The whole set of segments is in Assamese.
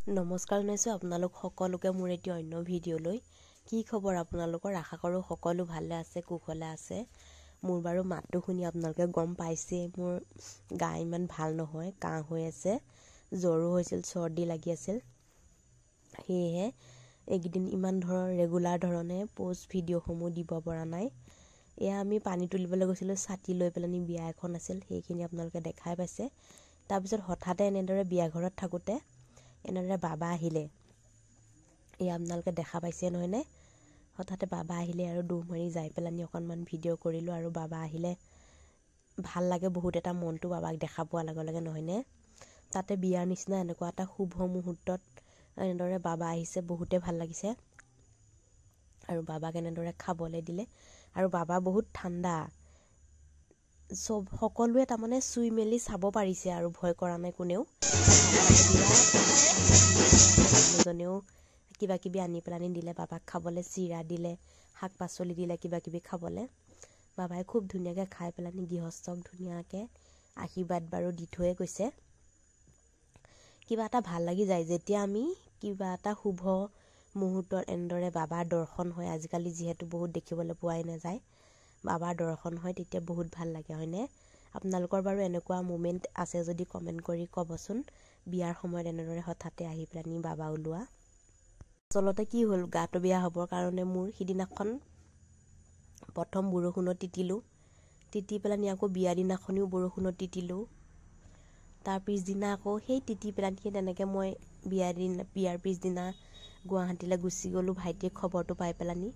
নমস্কাৰ জনাইছোঁ আপোনালোক সকলোকে মোৰ এটি অন্য ভিডিঅ'লৈ। কি খবৰ আপোনালোকৰ? আশা কৰোঁ সকলো ভালে আছে, কুশলে আছে। মোৰ বাৰু মাতটো শুনি আপোনালোকে গম পাইছে মোৰ গা ইমান ভাল নহয়, কাহ হৈ আছে, জ্বৰো হৈছিল, চৰ্দি লাগি আছিল। সেয়েহে এইকেইদিন ইমান ৰেগুলাৰ ধৰণে পোষ্ট ভিডিঅ'সমূহ দিব পৰা নাই। এয়া আমি পানী তুলিবলৈ গৈছিলোঁ, ছাতি লৈ পেলাই বিয়া এখন আছিল, সেইখিনি আপোনালোকে দেখাই পাইছে। তাৰপিছত হঠাতে এনেদৰে বিয়া ঘৰত থাকোঁতে এনেদৰে বাবা আহিলে, এয়া আপোনালোকে দেখা পাইছে নহয়নে? হঠাতে বাবা আহিলে আৰু দৌৰ মাৰি যাই পেলাই অকণমান ভিডিঅ' কৰিলোঁ। আৰু বাবা আহিলে ভাল লাগে বহুত, এটা মনটো বাবাক দেখা পোৱাৰ লগে লগে নহয়নে? তাতে বিয়াৰ নিচিনা এনেকুৱা এটা শুভ মুহূৰ্তত এনেদৰে বাবা আহিছে, বহুতে ভাল লাগিছে। আৰু বাবাক এনেদৰে খাবলৈ দিলে। আৰু বাবা বহুত ঠাণ্ডা, সকলোৱে তাৰমানে চুই মেলি চাব পাৰিছে আৰু ভয় কৰা নাই কোনেও। মানুহজনেও কিবা কিবি আনি পেলাই দিলে বাবাক খাবলৈ, চিৰা দিলে, শাক পাচলি দিলে, কিবা কিবি খাবলৈ। বাবাই খুব ধুনীয়াকৈ খাই পেলাই গৃহস্থক ধুনীয়াকৈ আশীৰ্বাদ বাৰু দি থৈয়ে গৈছে। কিবা এটা ভাল লাগি যায় যেতিয়া আমি কিবা এটা শুভ মুহূৰ্তত এনেদৰে বাবাৰ দৰ্শন হয়। আজিকালি যিহেতু বহুত দেখিবলৈ পোৱাই নাযায়, বাবাৰ দৰ্শন হয়, তেতিয়া বহুত ভাল লাগে হয়নে? আপোনালোকৰ বাৰু এনেকুৱা মুমেণ্ট আছে যদি কমেণ্ট কৰি ক'বচোন। বিয়াৰ সময়ত এনেদৰে হঠাতে আহি পেলাই বাবা ওলোৱা। আচলতে কি হ'ল, গাটো বেয়া হ'বৰ কাৰণে মোৰ সিদিনাখন প্ৰথম বৰষুণত তিতি পেলাই আকৌ বিয়া দিনাখনিও বৰষুণত তিতিলোঁ। তাৰ পিছদিনা আকৌ সেই তিতি পেলাই তেনেকৈ মই বিয়াৰ পিছদিনা গুৱাহাটীলৈ গুচি গ'লোঁ, ভাইটিয়ে খবৰটো পাই পেলাই।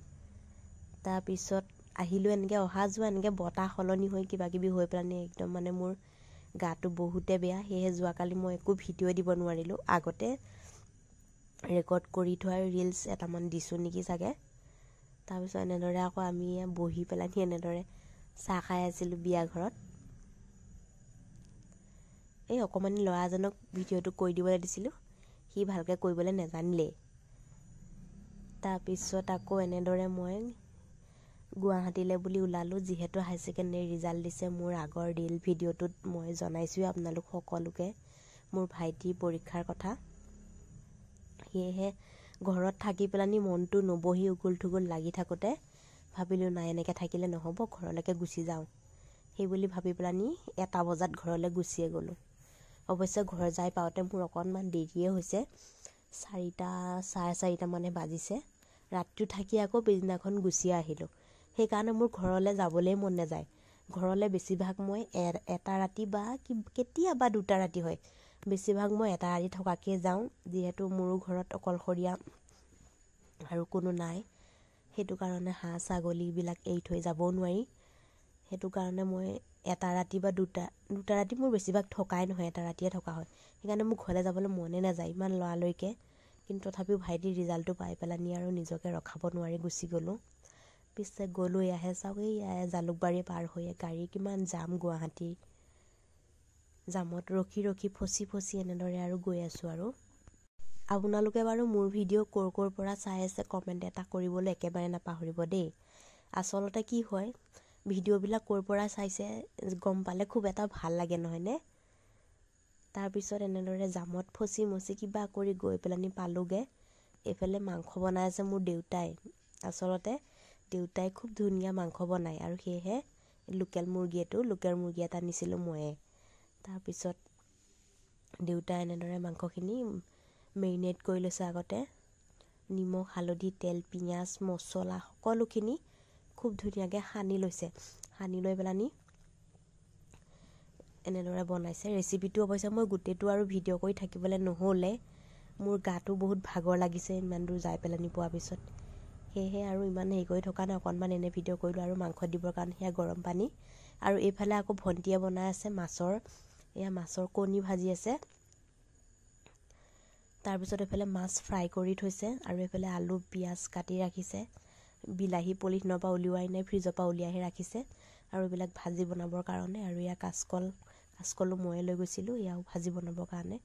তাৰপিছত আহিলোঁ, এনেকৈ অহা যোৱা এনেকৈ বতাহ সলনি হৈ কিবা কিবি হৈ পেলাই একদম মানে মোৰ গাটো বহুতে বেয়া। সেয়েহে যোৱাকালি মই একো ভিডিঅ' দিব নোৱাৰিলোঁ। আগতে ৰেকৰ্ড কৰি থোৱা ৰিলছ এটামান দিছোঁ নেকি চাগে। তাৰপিছত এনেদৰে আকৌ আমি বহি পেলাই এনেদৰে চাহ খাই আছিলোঁ বিয়া ঘৰত। এই অকণমানি ল'ৰাজনক ভিডিঅ'টো কৰি দিবলৈ দিছিলোঁ, সি ভালকৈ কৰিবলৈ নাজানিলেই। তাৰপিছত আকৌ এনেদৰে মই গুৱাহাটীলৈ বুলি ওলালোঁ। যিহেতু হাই ছেকেণ্ডেৰী ৰিজাল্ট দিছে, মোৰ আগৰ ৰিল ভিডিঅ'টোত মই জনাইছোঁৱে আপোনালোক সকলোকে মোৰ ভাইটিৰ পৰীক্ষাৰ কথা। সেয়েহে ঘৰত থাকি পেলাই মনটো নবহি উগুল থুগুল লাগি থাকোঁতে ভাবিলোঁ নাই, এনেকৈ থাকিলে নহ'ব, ঘৰলৈকে গুচি যাওঁ। সেই বুলি ভাবি পেলাই 1টা বজাত ঘৰলৈ গুচিয়ে গ'লোঁ। অৱশ্যে ঘৰ যাই পাওঁতে মোৰ অকণমান দেৰিয়ে হৈছে, 4টা চাৰে 4টা মানে বাজিছে। ৰাতিটো থাকি আকৌ পিছদিনাখন গুচিয়ে আহিলোঁ। সেইকাৰণে মোৰ ঘৰলৈ যাবলৈ মন নাযায়। ঘৰলৈ বেছিভাগ মই 1টা ৰাতি বা কেতিয়াবা 2টা ৰাতি হয়, বেছিভাগ মই 1টা ৰাতি থকাকৈ যাওঁ। যিহেতু মোৰো ঘৰত অকলশৰীয়া আৰু কোনো নাই, সেইটো কাৰণে হাঁহ ছাগলীবিলাক এৰি থৈ যাবও নোৱাৰি। সেইটো কাৰণে মই 1টা ৰাতি বা 2টা ৰাতি মোৰ বেছিভাগ থকাই নহয়, 1টা ৰাতিয়ে থকা হয়। সেইকাৰণে মোৰ ঘৰলৈ যাবলৈ মনে নাযায় ইমান লৰালৰিকৈ। কিন্তু তথাপিও ভাইটিৰ ৰিজাল্টটো পাই পেলাই আৰু নিজকে ৰখাব নোৱাৰি গুচি গ'লোঁ। পিছে গ'লোঁ, এয়াহে চাওক, এই জালুকবাৰী পাৰ হৈয়ে গাড়ী কিমান জাম, গুৱাহাটীৰ জামত ৰখি ৰখি ফচি এনেদৰে আৰু গৈ আছোঁ। আৰু আপোনালোকে বাৰু মোৰ ভিডিঅ' ক'ৰ পৰা চাই আছে কমেণ্ট এটা কৰিবলৈ একেবাৰে নাপাহৰিব দেই। আচলতে কি হয়, ভিডিঅ'বিলাক ক'ৰ পৰা চাইছে গম পালে খুব এটা ভাল লাগে নহয়নে? তাৰপিছত এনেদৰে জামত ফচি মচি কিবা কৰি গৈ পেলাই পালোঁগৈ। এইফালে মাংস বনাই আছে মোৰ দেউতাই। আচলতে দেউতাই খুব ধুনীয়া মাংস বনায়, আৰু সেয়েহে লোকেল মুৰ্গী এটা নিছিলোঁ ময়ে। তাৰপিছত দেউতাই এনেদৰে মাংসখিনি মেৰিনেট কৰি লৈছে আগতে। নিমখ, হালধি, তেল, পিঁয়াজ, মছলা সকলোখিনি খুব ধুনীয়াকৈ সানি লৈছে। সানি লৈ পেলাই এনেদৰে বনাইছে। ৰেচিপিটো অৱশ্যে মই গোটেইটো আৰু ভিডিঅ' কৰি থাকিবলৈ নহ'লে, মোৰ গাটো বহুত ভাগৰ লাগিছে ইমান দূৰ যাই পেলাই পোৱাৰ পিছত। সেয়েহে আৰু ইমান হেৰি কৰি থকা নাই, অকণমান এনে ভিডিঅ' কৰিলোঁ। আৰু মাংস দিবৰ কাৰণে সেয়া গৰম পানী। আৰু এইফালে আকৌ ভণ্টিয়ে বনাই আছে মাছৰ কণী ভাজি আছে। তাৰপিছত এইফালে মাছ ফ্ৰাই কৰি থৈছে, আৰু এইফালে আলু পিঁয়াজ কাটি ৰাখিছে। বিলাহী পলিথিনৰ পৰা উলিওৱাই নাই, ফ্ৰিজৰ পৰা উলিয়াইহে ৰাখিছে। আৰু এইবিলাক ভাজি বনাবৰ কাৰণে। আৰু এয়া কাচকলো ময়ে লৈ গৈছিলোঁ, এয়াও ভাজি বনাবৰ কাৰণে।